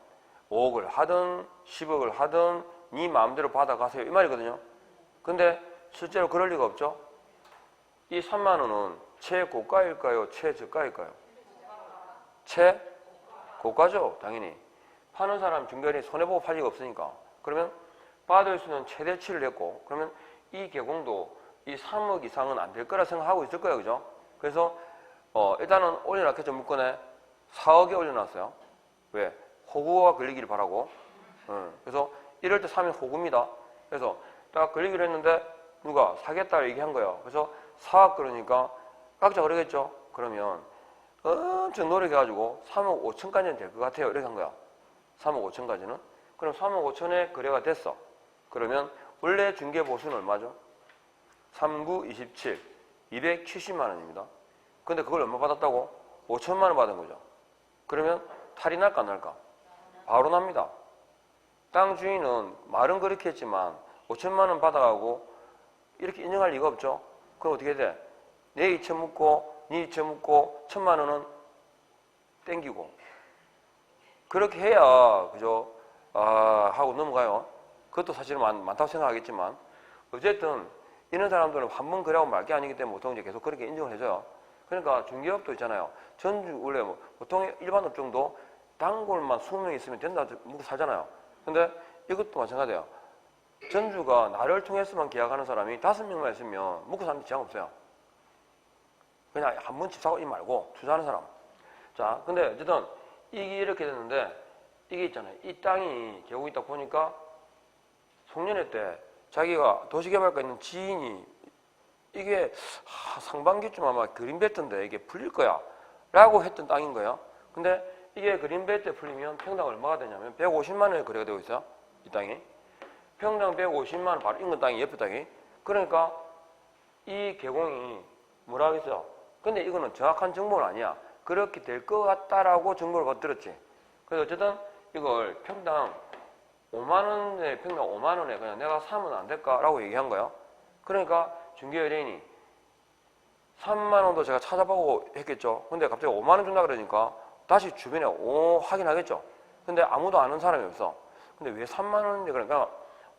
5억을 하든 10억을 하든 네 마음대로 받아가세요 이 말이거든요. 근데 실제로 그럴 리가 없죠. 이 3만 원은 최고가일까요? 최저가일까요? 최고가죠. 당연히. 파는 사람 중개인이 손해보고 팔 리가 없으니까. 그러면 받을 수 있는 최대치를 했고 그러면 이 개공도 이 3억 이상은 안 될 거라 생각하고 있을 거예요. 그죠? 그래서 일단은 올려놨겠죠. 물건에 4억에 올려놨어요. 왜? 호구가 걸리기를 바라고. 그래서 이럴 때 사면 호구입니다. 그래서 딱 걸리기로 했는데 누가 사겠다 얘기한 거예요. 그래서 4억 그러니까 각자 그러겠죠. 그러면 엄청 노력해가지고 3억 5천까지는 될 것 같아요. 이렇게 한 거야. 3억 5천까지는. 그럼 3억 5천에 거래가 됐어. 그러면 원래 중개보수는 얼마죠? 39, 27, 270만 원입니다. 근데 그걸 얼마 받았다고? 5천만 원 받은 거죠. 그러면 탈이 날까 안 날까? 바로 납니다. 땅 주인은 말은 그렇게 했지만 5천만 원 받아가고 이렇게 인정할 리가 없죠. 그럼 어떻게 돼? 내 2천 묻고 네 2천 묻고 1천만 원은 땡기고 그렇게 해야 그죠? 하고 넘어가요. 그것도 사실은 많다고 생각하겠지만 어쨌든 이런 사람들은 한 번 거래하고 말 게 아니기 때문에 보통 이제 계속 그렇게 인정을 해줘요. 그러니까 중개업도 있잖아요. 전주 원래 보통 일반 업종도 단골만 20명 있으면 된다 묻고 살잖아요. 근데 이것도 마찬가지예요. 전주가 나를 통해서만 계약하는 사람이 5명만 있으면 묻고 사는데 지장 없어요. 그냥 한 번 집 사고 이 말고 투자하는 사람. 자, 근데 어쨌든 이게 이렇게 됐는데 이게 있잖아요. 이 땅이 계곡 있다 보니까 송년회 때 자기가 도시개발과 있는 지인이 이게 상반기쯤 아마 그린벨트인데 이게 풀릴 거야 라고 했던 땅인 거예요. 근데 이게 그린벨트에 풀리면 평당 얼마가 되냐면 150만 원에 거래가 되고 있어요. 이 땅이. 평당 150만 원 바로 인근 땅이 옆에 땅이. 그러니까 이 개공이 뭐라 하겠어요. 근데 이거는 정확한 정보는 아니야. 그렇게 될 것 같다라고 정보를 받들었지. 그래서 어쨌든 이걸 평당 5만 원에 평당 5만 원에 그냥 내가 사면 안 될까라고 얘기한 거예요. 그러니까 중개 의뢰인이 3만 원도 제가 찾아보고 했겠죠. 근데 갑자기 5만 원 준다 그러니까 다시 주변에 확인하겠죠. 근데 아무도 아는 사람이 없어. 근데 왜 3만 원인데 그러니까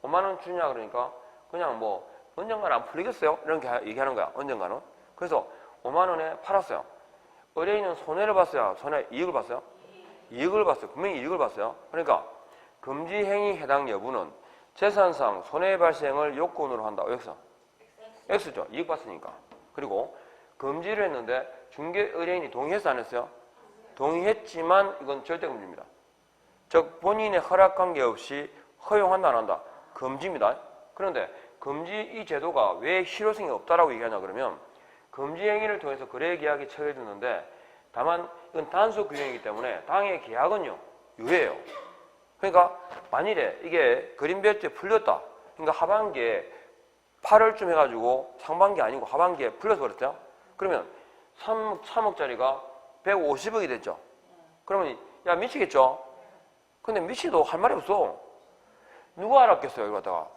5만 원 주냐 그러니까 그냥 뭐 언젠가는 안 풀리겠어요. 이렇게 얘기하는 거야. 언젠가는. 그래서 5만 원에 팔았어요. 의뢰인은 손해를 봤어요. 이익을 봤어요? 이익을 봤어요. 분명히 이익을 봤어요. 그러니까 금지행위 해당 여부는 재산상 손해 발생을 요건으로 한다. 여기서 X죠. 이익 봤으니까. 그리고 금지를 했는데 중개 의뢰인이 동의했어 안 했어요? 동의했지만 이건 절대 금지입니다. 즉 본인의 허락 관계 없이 허용한다 안 한다? 금지입니다. 그런데 금지 이 제도가 왜 실효성이 없다라고 얘기하냐 그러면 금지 행위를 통해서 거래 계약이 체결됐는데 다만 이건 단속 규정이기 때문에 당의 계약은요 유예예요. 그러니까 만일에 이게 그린벨트에 풀렸다. 그러니까 하반기에 8월쯤 해가지고 상반기 아니고 하반기에 풀려서 그랬어요. 그러면 3억짜리가 150억이 됐죠. 그러면 야 미치겠죠. 근데 미치도 할 말이 없어. 누가 알았겠어요 이거 갖다가.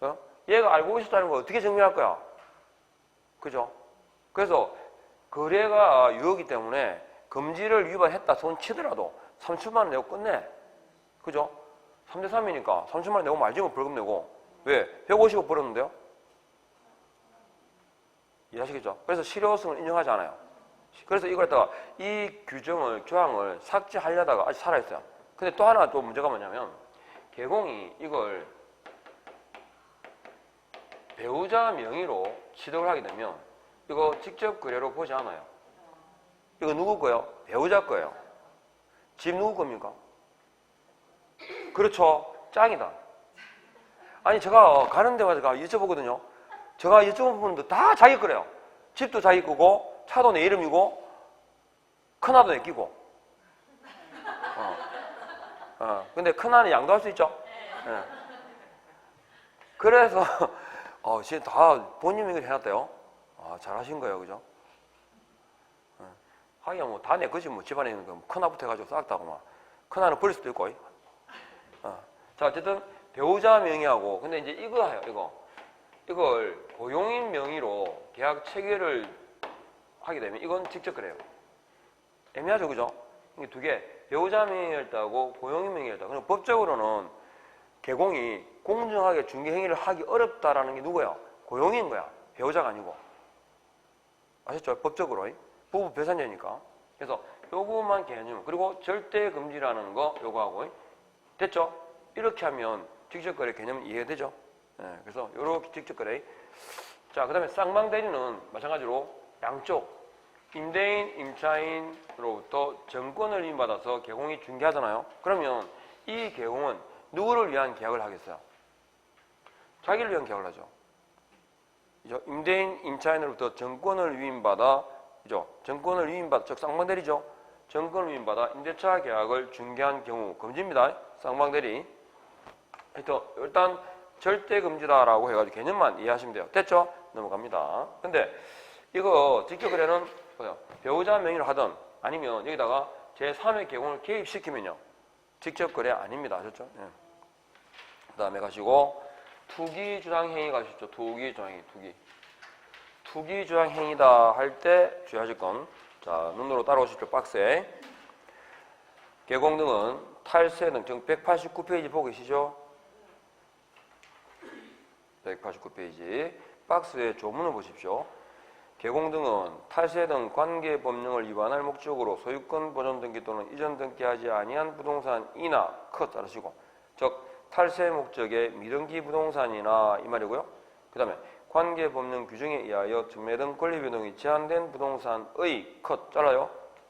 어? 얘가 알고 있었다는 걸 어떻게 증명할 거야. 그죠? 그래서 거래가 유효이기 때문에 금지를 위반했다 손 치더라도 3천만 원 내고 끝내. 그죠? 3대 3이니까 3천만 원 내고 말지면 벌금 내고. 왜? 150억 벌었는데요? 이해하시겠죠? 그래서 실효성을 인정하지 않아요. 그래서 이걸 갖다가 이 규정을, 조항을 삭제하려다가 아직 살아있어요. 근데 또 하나 또 문제가 뭐냐면 개공이 이걸 배우자 명의로 취득을 하게 되면 이거 직접 거래로 보지 않아요. 이거 누구 거예요? 배우자 거예요. 집 누구 겁니까? 그렇죠. 짱이다. 아니 제가 가는 데마다 여쭤보거든요. 제가 여쭤본 분도 다 자기 거래요. 집도 자기 거고 차도 내 이름이고 큰아도 내 끼고. 근데 큰아는 양도할 수 있죠. 네. 그래서 진짜 다 본인 명의로 해놨대요. 잘하신 거예요, 그죠? 하기야 뭐 다 내 거지 뭐 집안에 있는 거 큰아부터 해가지고 싹다고 막 큰아는 버릴 수도 있고. 자 어쨌든 배우자 명의하고 근데 이제 이거 해요 이걸 고용인 명의로 계약 체결을 하게 되면 이건 직접 그래요. 애매하죠, 그죠? 이게 두 개 배우자 명의였다고 고용인 명의였다. 그럼 법적으로는 개공이 공정하게 중개 행위를 하기 어렵다라는 게 누구야? 고용인 거야. 배우자가 아니고. 아셨죠? 법적으로 부부 배산자니까. 그래서 요거만 개념 그리고 절대 금지라는 거 요거하고 됐죠? 이렇게 하면 직접거래 개념은 이해되죠? 네, 그래서 요렇게 직접거래. 자, 그 다음에 쌍방대리는 마찬가지로 양쪽 임대인, 임차인으로부터 정권을 위임받아서 개공이 중개하잖아요. 그러면 이 개공은 누구를 위한 계약을 하겠어요? 자기를 위한 계약을 하죠. 그죠? 임대인, 임차인으로부터 정권을 위임받아, 그죠? 정권을 위임받아, 즉 쌍방대리죠. 정권을 위임받아 임대차 계약을 중개한 경우 금지입니다. 쌍방대리. 하여튼 일단 절대 금지다라고 해가지고 개념만 이해하시면 돼요. 됐죠? 넘어갑니다. 근데 이거 직접 거래는 배우자 명의로 하든 아니면 여기다가 제3의 개공을 개입시키면요. 직접 거래 아닙니다. 아셨죠? 네. 그 다음에 가시고 투기주장행위 가시죠. 투기주장행위, 투기주장행위다 할 때 주의하실 건 자, 눈으로 따라오시죠. 박스에 개공 등은 탈세 등 지금 189페이지 보고 계시죠? 189페이지 박스의 조문을 보십시오. 개공 등은 탈세 등 관계 법령을 위반할 목적으로 소유권 보존 등기 또는 이전 등기하지 아니한 부동산이나 컷 자르시고 즉 탈세 목적의 미등기 부동산이나 이 말이고요. 그 다음에 관계 법령 규정에 의하여 증매 등 권리 변동이 제한된 부동산의 컷 잘라요.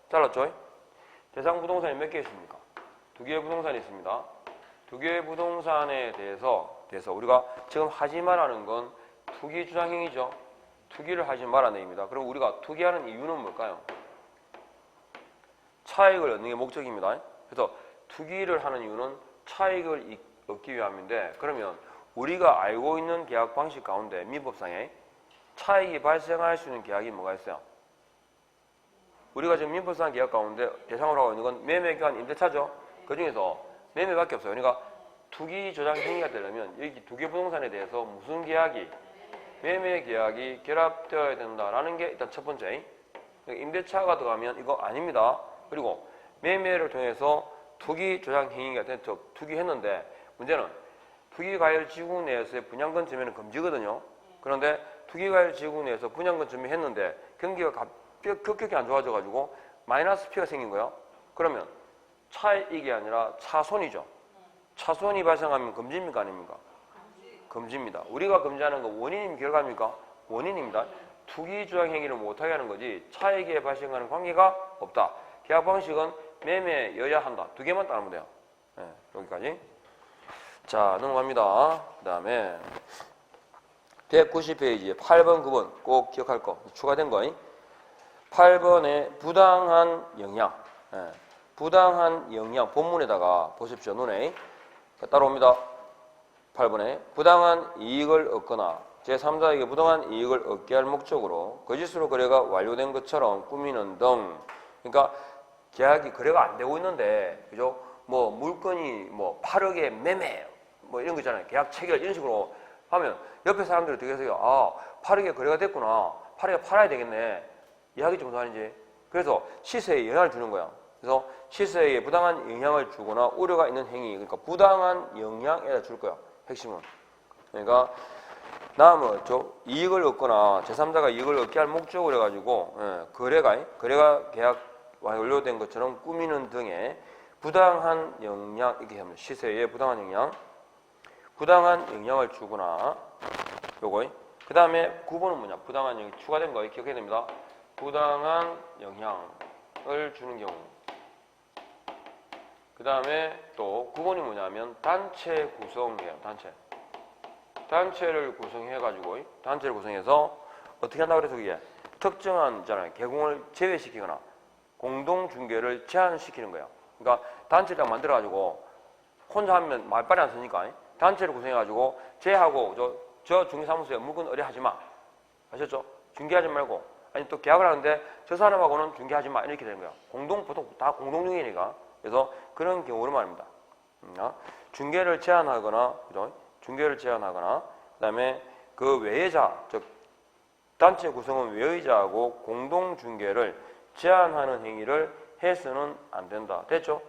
잘랐죠? 대상 부동산이 몇 개 있습니까? 2개의 부동산이 있습니다. 2개의 부동산에 대해서 우리가 지금 하지 말라는 건 투기 주장행위죠. 투기를 하지 말라는 얘기입니다. 그럼 우리가 투기하는 이유는 뭘까요? 차익을 얻는 게 목적입니다. 그래서 투기를 하는 이유는 차익을 얻기 위함인데 그러면 우리가 알고 있는 계약 방식 가운데 민법상에 차익이 발생할 수 있는 계약이 뭐가 있어요? 우리가 지금 민법상 계약 가운데 대상으로 하고 있는 건 매매 기간 임대차죠. 그 중에서 매매밖에 없어요. 그러니까 투기 조장 행위가 되려면 여기 2개 부동산에 대해서 무슨 계약이 매매 계약이 결합되어야 된다라는 게 일단 첫 번째. 임대차가 들어가면 이거 아닙니다. 그리고 매매를 통해서 투기 조장 행위가 된 투기했는데 문제는 투기과열 지구 내에서의 분양권 점유는 금지거든요. 그런데 투기과열 지구 내에서 분양권 점유했는데 경기가 급격히 안 좋아져가지고 마이너스 피가 생긴 거예요. 그러면 차익이 아니라 차손이죠. 차손이 발생하면 금지입니까 아닙니까? 금지입니다. 우리가 금지하는 건 원인입니까 결과입니까? 원인입니다. 투기 조장 행위를 못하게 하는 거지 차익에 발생하는 관계가 없다. 계약 방식은 매매여야 한다. 2개만 따르면 돼요. 네, 여기까지. 자, 넘어갑니다. 그 다음에 190페이지에 8번, 9번 꼭 기억할 거. 추가된 거. 8번에 부당한 영향. 네, 부당한 영향. 본문에다가 보십시오. 눈에. 따라옵니다. 8번에 부당한 이익을 얻거나 제3자에게 부당한 이익을 얻게 할 목적으로 거짓으로 거래가 완료된 것처럼 꾸미는 등 그러니까 계약이 거래가 안 되고 있는데, 그죠? 뭐 물건이 뭐 8억에 매매 뭐 이런 거 있잖아요. 계약 체결 이런 식으로 하면 옆에 사람들이 어떻게 해서요? 아, 8억에 거래가 됐구나. 8억에 팔아야 되겠네. 이야기 정도 아니지. 그래서 시세에 영향을 주는 거야. 그래서 시세에 부당한 영향을 주거나 우려가 있는 행위, 그러니까 부당한 영향에다 줄 거야. 핵심은. 그러니까 다음은 이익을 얻거나 제3자가 이익을 얻게 할 목적으로 해가지고 거래가 계약 완료된 것처럼 꾸미는 등의 부당한 영향, 이렇게 하면 시세에 부당한 영향을 주거나 요거. 그 다음에 9번은 뭐냐? 부당한 영향이 추가된 거 기억해야 됩니다. 부당한 영향을 주는 경우. 그 다음에 또 9번이 뭐냐면 단체 구성이에요. 단체를 구성해서 어떻게 한다고 그래서 그게 특정한 있잖아요. 개공을 제외시키거나 공동 중개를 제한시키는 거예요. 그러니까 단체를 딱 만들어가지고 혼자 하면 말빨이 안 쓰니까 단체를 구성해가지고 제하고 저 중개사무소에 물건 의뢰하지 마. 아셨죠? 중개하지 말고. 아니 또 계약을 하는데 저 사람하고는 중개하지 마. 이렇게 되는 거예요. 보통 다 공동 중개니까. 그래서 그런 경우를 말합니다. 중개를 제한하거나, 그죠? 그 다음에 그 외의자, 즉 단체 구성은 외의자하고 공동 중개를 제한하는 행위를 해서는 안 된다. 됐죠?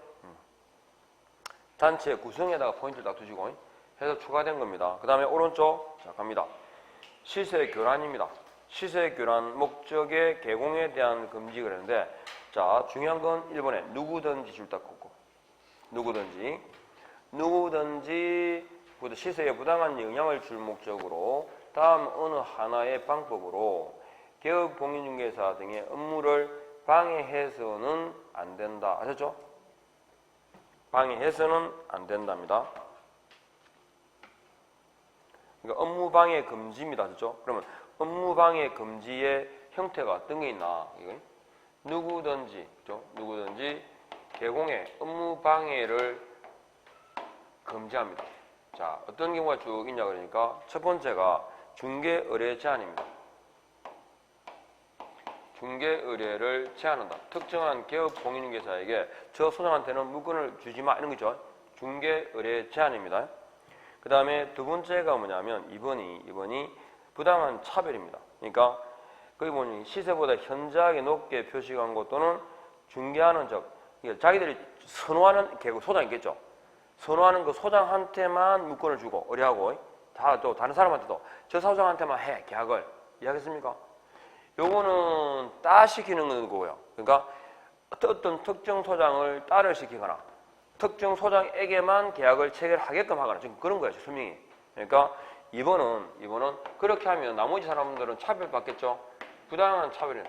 단체 구성에다가 포인트를 딱 두시고 해서 추가된 겁니다. 그 다음에 오른쪽 자 갑니다. 시세 교란입니다. 시세 교란 목적의 개공에 대한 금지 그랬는데, 자 중요한 건 1번에 누구든지 줄 딱 긋고 누구든지 시세에 부당한 영향을 줄 목적으로 다음 어느 하나의 방법으로 개업 공인중개사 등의 업무를 방해해서는 안 된다. 아셨죠? 방해해서는 안 된답니다. 그러니까 업무방해 금지입니다. 그렇죠? 그러면 업무방해 금지의 형태가 어떤 게 있나? 누구든지 개공의 업무방해를 금지합니다. 자, 어떤 경우가 쭉 있냐 그러니까 첫 번째가 중개 의뢰 제한입니다. 중개 의뢰를 제한한다. 특정한 개업 공인중개사에게 저 소장한테는 물건을 주지 마 이런 거죠. 중개 의뢰 제한입니다. 그 다음에 두 번째가 뭐냐면 2번이 부당한 차별입니다. 그러니까 거기 보니 시세보다 현저하게 높게 표시한 것 또는 중개하는 자기들이 선호하는 개국 소장 있겠죠. 선호하는 그 소장한테만 물건을 주고 의뢰하고 또 다른 사람한테도 저 소장한테만 해 계약을 이해하겠습니까? 요거는 따시키는 거고요. 그러니까 어떤 특정 소장을 따를 시키거나 특정 소장에게만 계약을 체결하게끔 하거나 지금 그런 거예요. 수명이. 그러니까 2번은 그렇게 하면 나머지 사람들은 차별받겠죠. 부당한 차별이에요.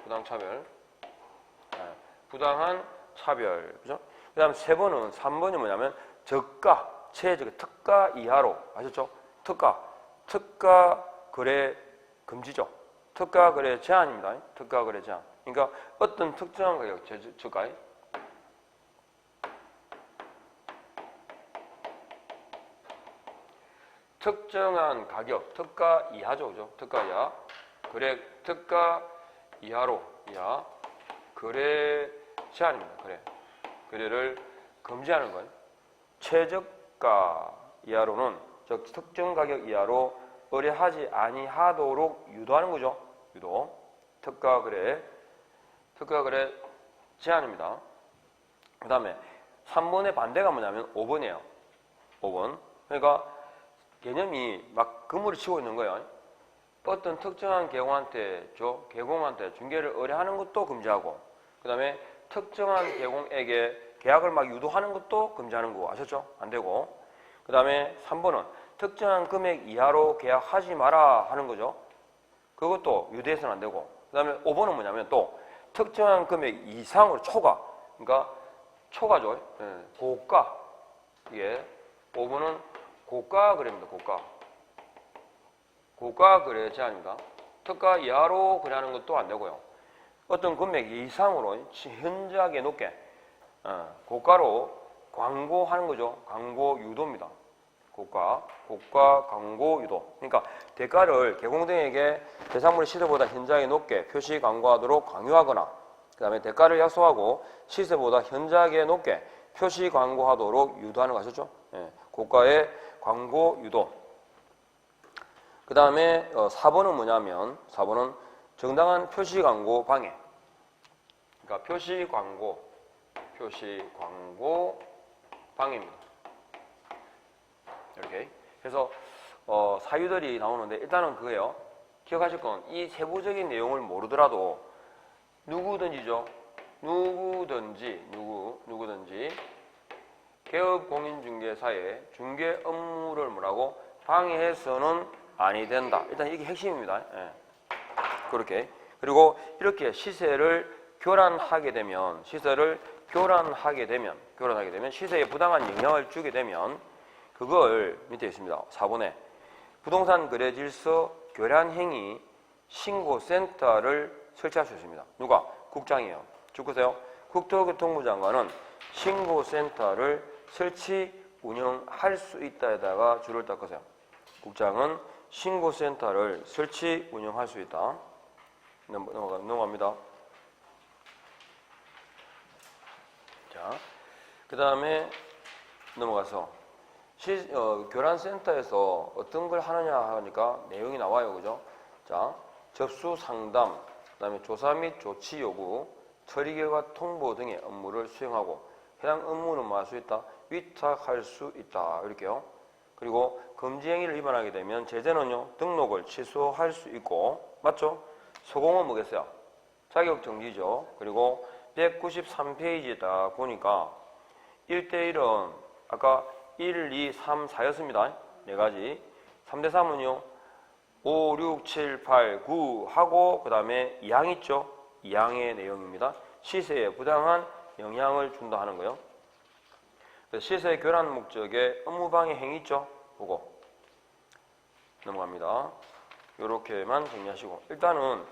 부당한 차별. 그죠? 그 다음에 3번이 뭐냐면 저가, 특가 이하로. 아셨죠? 특가 거래 금지죠. 특가 거래 제한입니다. 특가 거래 제한. 그러니까 어떤 특정한 가격, 저가. 특정한 가격, 특가 이하죠. 그죠? 특가 이하. 특가 이하로, 거래 제한입니다. 거래를 금지하는 거예요. 최저가 이하로는, 즉, 특정 가격 이하로 의뢰하지 아니하도록 유도하는 거죠. 특가 거래 제한입니다. 그 다음에 3번의 반대가 뭐냐면 5번이에요. 5번. 그러니까 개념이 막 그물을 치고 있는 거예요. 어떤 특정한 개공한테 중개를 의뢰하는 것도 금지하고, 그 다음에 특정한 개공에게 계약을 막 유도하는 것도 금지하는 거고, 아셨죠? 안 되고. 그 다음에 3번은 특정한 금액 이하로 계약하지 마라 하는 거죠. 그것도 유도해서는 안 되고. 그 다음에 5번은 뭐냐면 또 특정한 금액 이상으로 그러니까 초과죠. 고가. 이게 5번은 고가 거래입니다. 고가 거래 제한입니다. 특가 이하로 거래하는 것도 안 되고요. 어떤 금액 이상으로 현저하게 높게 고가로 광고하는 거죠. 광고 유도입니다. 고가 광고 유도. 그러니까 대가를 개공등에게 대상물의 시세보다 현저하게 높게 표시 광고하도록 강요하거나 그 다음에 대가를 약속하고 시세보다 현저하게 높게 표시 광고하도록 유도하는 거 아셨죠? 예, 고가의 광고 유도. 그 다음에 4번은 뭐냐면 4번은 정당한 표시 광고 방해. 그러니까 표시 광고 방해입니다. 이렇게. 그래서 사유들이 나오는데 일단은 그거예요. 기억하실 건 이 세부적인 내용을 모르더라도 누구든지죠. 누구든지 개업공인중개사의 중개 업무를 뭐라고 방해해서는 아니 된다. 일단 이게 핵심입니다. 예. 그렇게. 그리고 이렇게 시세를 교란하게 되면 시세에 부당한 영향을 주게 되면 그걸 밑에 있습니다. 4번에 부동산 거래 질서 교란 행위 신고센터를 설치할 수 있습니다. 누가? 국장이에요. 쭉 보세요. 국토교통부 장관은 신고센터를 설치 운영할 수 있다에다가 줄을 닦으세요. 국장은 신고센터를 설치 운영할 수 있다. 넘어갑니다. 자, 그 다음에 넘어가서 교란센터에서 어떤 걸 하느냐 하니까 내용이 나와요. 그죠? 자, 접수 상담, 그 다음에 조사 및 조치 요구, 처리 결과 통보 등의 업무를 수행하고 해당 업무는 뭐 할 수 있다? 위탁할 수 있다. 이렇게요. 그리고 금지 행위를 위반하게 되면 제재는요. 등록을 취소할 수 있고 맞죠? 소공은 뭐겠어요? 자격정지죠. 그리고 193페이지에 딱 보니까 1대1은 아까 1, 2, 3, 4였습니다. 네 가지. 3대 3은요. 5, 6, 7, 8, 9 하고 그 다음에 2항 있죠. 2항의 내용입니다. 시세에 부당한 영향을 준다 하는 거예요. 시세 교란 목적의 업무방해 행위 있죠. 보고 넘어갑니다. 이렇게만 정리하시고 일단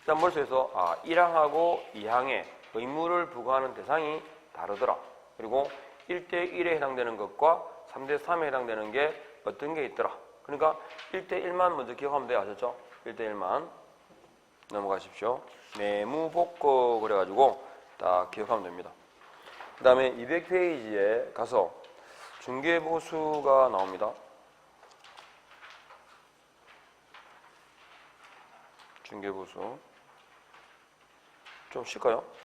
머릿속에서 1항하고 2항에 의무를 부과하는 대상이 다르더라. 그리고 1대1에 해당되는 것과 3대3에 해당되는 게 어떤 게 있더라. 그러니까 1대1만 먼저 기억하면 돼요. 아셨죠? 1대1만 넘어가십시오. 매무복거 그래가지고 딱 기억하면 됩니다. 그 다음에 200페이지에 가서 중개보수가 나옵니다. 중개보수 좀 쉴까요?